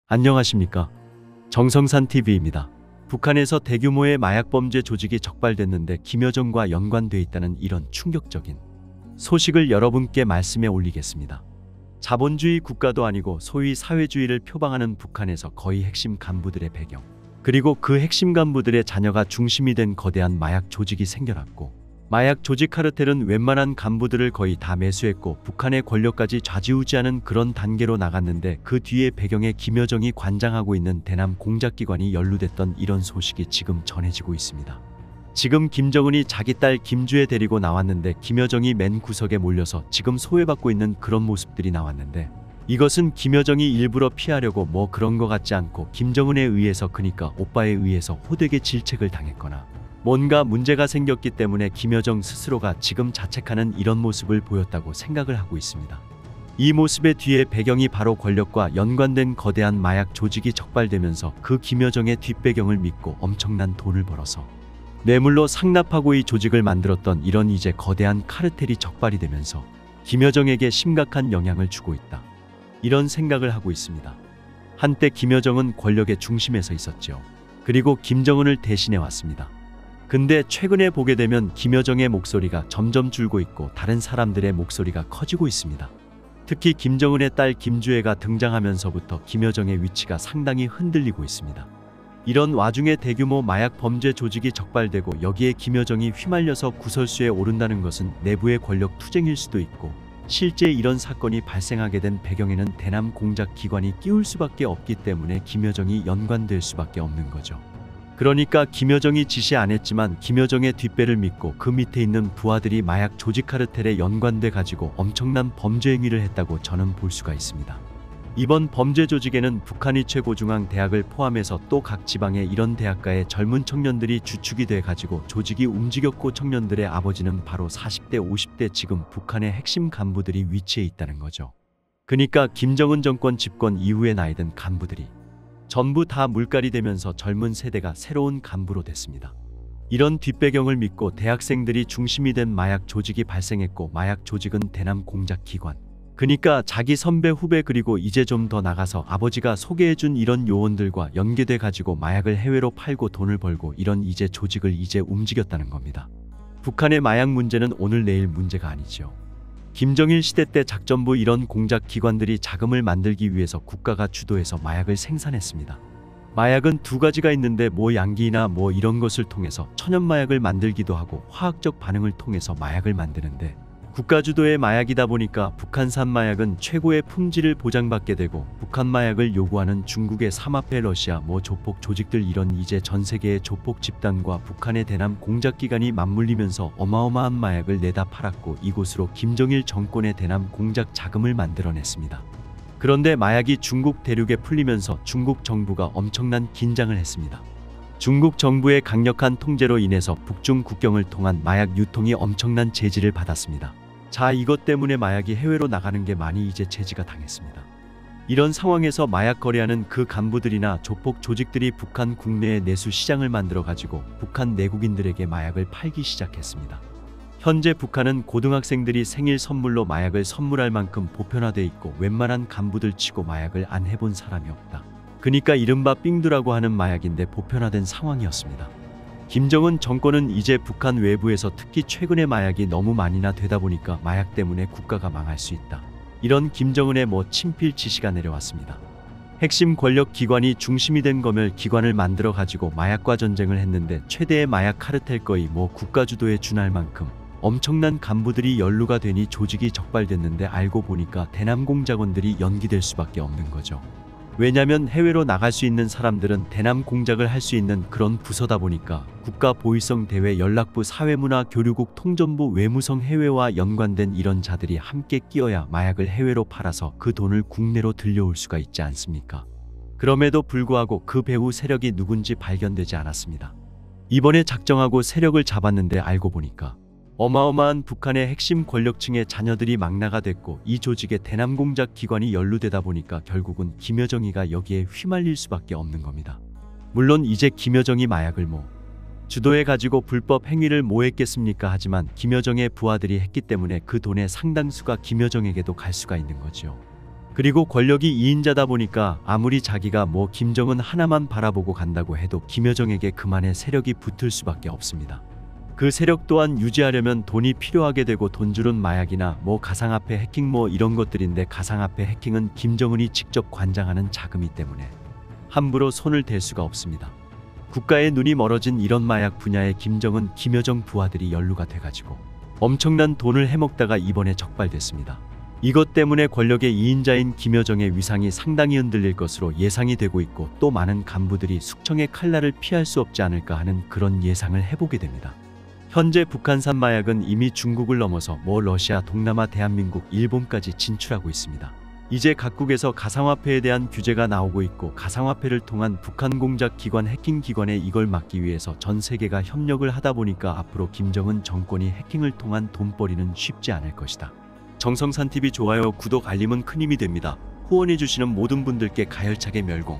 안녕하십니까? 정성산TV입니다. 북한에서 대규모의 마약범죄 조직이 적발됐는데 김여정과 연관돼 있다는 이런 충격적인 소식을 여러분께 말씀해 올리겠습니다. 자본주의 국가도 아니고 소위 사회주의를 표방하는 북한에서 거의 핵심 간부들의 배경, 그리고 그 핵심 간부들의 자녀가 중심이 된 거대한 마약 조직이 생겨났고, 마약 조직 카르텔은 웬만한 간부들을 거의 다 매수했고 북한의 권력까지 좌지우지하는 그런 단계로 나갔는데, 그 뒤에 배경에 김여정이 관장하고 있는 대남 공작기관이 연루됐던 이런 소식이 지금 전해지고 있습니다. 지금 김정은이 자기 딸 김주애 데리고 나왔는데 김여정이 맨 구석에 몰려서 지금 소외받고 있는 그런 모습들이 나왔는데, 이것은 김여정이 일부러 피하려고 뭐 그런 거 같지 않고 김정은에 의해서, 그니까 오빠에 의해서 호되게 질책을 당했거나 뭔가 문제가 생겼기 때문에 김여정 스스로가 지금 자책하는 이런 모습을 보였다고 생각을 하고 있습니다. 이 모습의 뒤에 배경이 바로 권력과 연관된 거대한 마약 조직이 적발되면서 그 김여정의 뒷배경을 믿고 엄청난 돈을 벌어서 뇌물로 상납하고 이 조직을 만들었던 이런 이제 거대한 카르텔이 적발이 되면서 김여정에게 심각한 영향을 주고 있다, 이런 생각을 하고 있습니다. 한때 김여정은 권력의 중심에서 있었죠. 그리고 김정은을 대신해 왔습니다. 근데 최근에 보게 되면 김여정의 목소리가 점점 줄고 있고 다른 사람들의 목소리가 커지고 있습니다. 특히 김정은의 딸 김주애가 등장하면서부터 김여정의 위치가 상당히 흔들리고 있습니다. 이런 와중에 대규모 마약 범죄 조직이 적발되고 여기에 김여정이 휘말려서 구설수에 오른다는 것은 내부의 권력 투쟁일 수도 있고, 실제 이런 사건이 발생하게 된 배경에는 대남 공작 기관이 끼울 수밖에 없기 때문에 김여정이 연관될 수밖에 없는 거죠. 그러니까 김여정이 지시 안 했지만 김여정의 뒷배를 믿고 그 밑에 있는 부하들이 마약 조직 카르텔에 연관돼 가지고 엄청난 범죄 행위를 했다고 저는 볼 수가 있습니다. 이번 범죄 조직에는 북한의 최고중앙대학을 포함해서 또 각 지방의 이런 대학가의 젊은 청년들이 주축이 돼 가지고 조직이 움직였고, 청년들의 아버지는 바로 40대 50대 지금 북한의 핵심 간부들이 위치해 있다는 거죠. 그러니까 김정은 정권 집권 이후에 나이든 간부들이 전부 다 물갈이 되면서 젊은 세대가 새로운 간부로 됐습니다. 이런 뒷배경을 믿고 대학생들이 중심이 된 마약 조직이 발생했고, 마약 조직은 대남 공작 기관, 그러니까 자기 선배 후배 그리고 이제 좀 더 나가서 아버지가 소개해준 이런 요원들과 연계돼 가지고 마약을 해외로 팔고 돈을 벌고, 이런 이제 조직을 이제 움직였다는 겁니다. 북한의 마약 문제는 오늘 내일 문제가 아니죠. 김정일 시대 때 작전부 이런 공작 기관들이 자금을 만들기 위해서 국가가 주도해서 마약을 생산했습니다. 마약은 두 가지가 있는데 뭐 양기나 뭐 이런 것을 통해서 천연 마약을 만들기도 하고, 화학적 반응을 통해서 마약을 만드는데, 국가 주도의 마약이다 보니까 북한산 마약은 최고의 품질을 보장받게 되고, 북한 마약을 요구하는 중국의 삼합회, 러시아 뭐 조폭 조직들, 이런 이제 전 세계의 조폭 집단과 북한의 대남 공작 기관이 맞물리면서 어마어마한 마약을 내다 팔았고, 이곳으로 김정일 정권의 대남 공작 자금을 만들어냈습니다. 그런데 마약이 중국 대륙에 풀리면서 중국 정부가 엄청난 긴장을 했습니다. 중국 정부의 강력한 통제로 인해서 북중 국경을 통한 마약 유통이 엄청난 제지를 받았습니다. 자, 이것 때문에 마약이 해외로 나가는 게 많이 이제 제지가 당했습니다. 이런 상황에서 마약 거래하는 그 간부들이나 조폭 조직들이 북한 국내에 내수 시장을 만들어 가지고 북한 내국인들에게 마약을 팔기 시작했습니다. 현재 북한은 고등학생들이 생일 선물로 마약을 선물할 만큼 보편화돼 있고, 웬만한 간부들 치고 마약을 안 해본 사람이 없다. 그러니까 이른바 삥두라고 하는 마약인데 보편화된 상황이었습니다. 김정은 정권은 이제 북한 외부에서 특히 최근에 마약이 너무 많이나 되다 보니까 마약 때문에 국가가 망할 수 있다, 이런 김정은의 뭐 친필 지시가 내려왔습니다. 핵심 권력 기관이 중심이 된 검열 기관을 만들어 가지고 마약과 전쟁을 했는데, 최대의 마약 카르텔 거의 뭐 국가 주도에 준할 만큼 엄청난 간부들이 연루가 되니 조직이 적발됐는데, 알고 보니까 대남 공작원들이 연기될 수밖에 없는 거죠. 왜냐면 해외로 나갈 수 있는 사람들은 대남 공작을 할 수 있는 그런 부서다 보니까 국가보위성 대외 연락부 사회문화 교류국 통전부 외무성 해외와 연관된 이런 자들이 함께 끼어야 마약을 해외로 팔아서 그 돈을 국내로 들여올 수가 있지 않습니까? 그럼에도 불구하고 그 배후 세력이 누군지 발견되지 않았습니다. 이번에 작정하고 세력을 잡았는데 알고 보니까 어마어마한 북한의 핵심 권력층의 자녀들이 망라가 됐고, 이 조직에 대남 공작 기관이 연루되다 보니까 결국은 김여정이가 여기에 휘말릴 수밖에 없는 겁니다. 물론 이제 김여정이 마약을 주도해 가지고 불법 행위를 했겠습니까? 하지만 김여정의 부하들이 했기 때문에 그 돈의 상당수가 김여정에게도 갈 수가 있는 거죠. 그리고 권력이 2인자다 보니까 아무리 자기가 뭐 김정은 하나만 바라보고 간다고 해도 김여정에게 그만의 세력이 붙을 수밖에 없습니다. 그 세력 또한 유지하려면 돈이 필요하게 되고 돈줄은 마약이나 뭐 가상화폐 해킹 뭐 이런 것들인데 가상화폐 해킹은 김정은이 직접 관장하는 자금이기 때문에 함부로 손을 댈 수가 없습니다. 국가의 눈이 멀어진 이런 마약 분야에 김정은, 김여정 부하들이 연루가 돼가지고 엄청난 돈을 해먹다가 이번에 적발됐습니다. 이것 때문에 권력의 2인자인 김여정의 위상이 상당히 흔들릴 것으로 예상이 되고 있고 또 많은 간부들이 숙청의 칼날을 피할 수 없지 않을까 하는 그런 예상을 해보게 됩니다. 현재 북한산 마약은 이미 중국을 넘어서 뭐 러시아, 동남아, 대한민국, 일본까지 진출하고 있습니다. 이제 각국에서 가상화폐에 대한 규제가 나오고 있고 가상화폐를 통한 북한 공작 기관 해킹 기관에 이걸 막기 위해서 전 세계가 협력을 하다 보니까 앞으로 김정은 정권이 해킹을 통한 돈벌이는 쉽지 않을 것이다. 정성산TV 좋아요, 구독, 알림은 큰 힘이 됩니다. 후원해주시는 모든 분들께 가열차게 멸공.